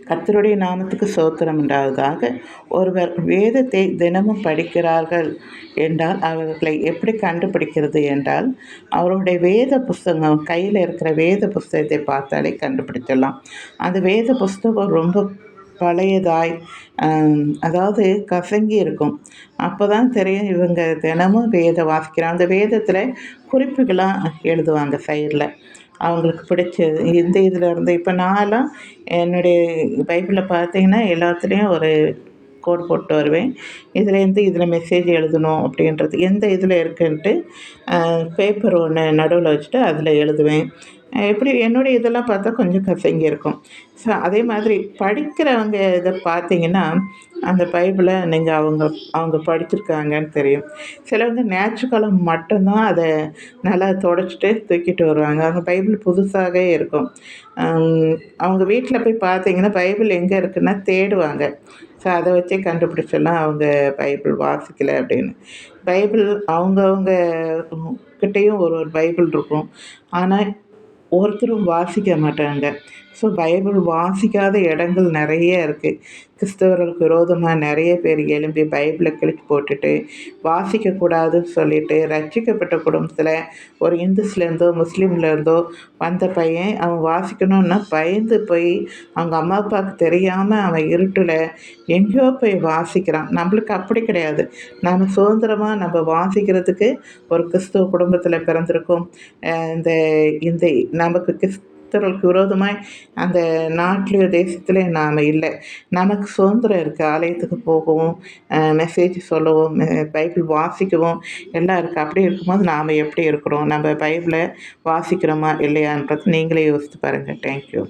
கர்த்தருடைய நாமத்துக்கு ஸ்தோத்திரம் உண்டாவதாக. ஒருவர் வேதத்தை தினமும் படிக்கிறார்கள் என்றால் அவர்களை எப்படி கண்டுபிடிக்கிறது என்றால், அவருடைய வேத புஸ்தகம் கையில் இருக்கிற வேத புஸ்தகத்தை பார்த்தாலே கண்டுபிடிச்சிடலாம். அந்த வேத புஸ்தகம் ரொம்ப பழையதாய் அதாவது கசங்கி இருக்கும். அப்போ தான் தெரியும் இவங்க தினமும் வேதம் வாசிக்கிறாங்க. அந்த வேதத்தில் குறிப்புகளாக எழுதுவாங்க சைடில். அவங்களுக்கு பிடிச்சது இந்த இதில் இருந்து இப்போ நான்லாம் என்னுடைய பைபிளில் பார்த்தீங்கன்னா எல்லாத்துலேயும் ஒரு கோடு போட்டு வருவேன். இதுலேருந்து இதில் மெசேஜ் எழுதணும் அப்படின்றது எந்த இதில் இருக்குன்ட்டு பேப்பர் ஒன்று நடுவில் வச்சுட்டு அதில் எழுதுவேன். எப்படி என்னுடைய இதெல்லாம் பார்த்தா கொஞ்சம் கசங்கி இருக்கும். ஸோ அதே மாதிரி படிக்கிறவங்க இதை பார்த்தீங்கன்னா அந்த பைபிளை நீங்கள் அவங்க படிச்சிருக்காங்கன்னு தெரியும். சிலவங்க ஞாயிற்றுக்கிழமை மட்டும்தான் அதை நல்லா துடைச்சிட்டு தூக்கிட்டு வருவாங்க. அவங்க பைபிள் புதுசாகவே இருக்கும். அவங்க வீட்டில் போய் பார்த்தீங்கன்னா பைபிள் எங்கே இருக்குன்னா தேடுவாங்க. ஸோ அதை வச்சே கண்டுபிடிச்சிடலாம் அவங்க பைபிள் வாசிக்கலை அப்படின்னு. பைபிள் அவங்கவுங்க கிட்டேயும் ஒரு ஒரு பைபிள் இருக்கும். ஆனால் ஒருத்தரும் வாசிக்க மாட்டாங்க. ஸோ பைபிள் வாசிக்காத இடங்கள் நிறைய இருக்குது. கிறிஸ்தவர்களுக்கு விரோதமாக நிறைய பேர் எழும்பி பைபிளை கிழிச்சு போட்டுட்டு வாசிக்கக்கூடாதுன்னு சொல்லிட்டு ரட்சிக்கப்பட்ட குடும்பத்தில் ஒரு இந்துஸ்லேருந்தோ முஸ்லீம்லேருந்தோ வந்த பையன் அவன் வாசிக்கணுன்னா பயந்து போய் அவங்க அம்மா அப்பாவுக்கு தெரியாமல் அவன் இருட்டில் எங்கேயோ போய் வாசிக்கிறான். நம்மளுக்கு அப்படி கிடையாது. நம்ம சுதந்திரமாக நம்ம வாசிக்கிறதுக்கு ஒரு கிறிஸ்துவ குடும்பத்தில் பிறந்திருக்கோம். இந்த இந்த நமக்கு கிறிஸ்தவர்களுக்கு விரோதமாய் அந்த நாட்டிலேயோ தேசத்துலேயோ நாம் இல்லை. நமக்கு சுதந்திரம் இருக்குது. ஆலயத்துக்கு போகவும் மெசேஜ் சொல்லவும் பைபிள் வாசிக்கவும் எல்லாம் இருக்குது. அப்படி இருக்கும்போது நாம் எப்படி இருக்கிறோம்? நம்ம பைபிளை வாசிக்கிறோமா இல்லையான்றது நீங்களே யோசித்து பாருங்கள். தேங்க்யூ.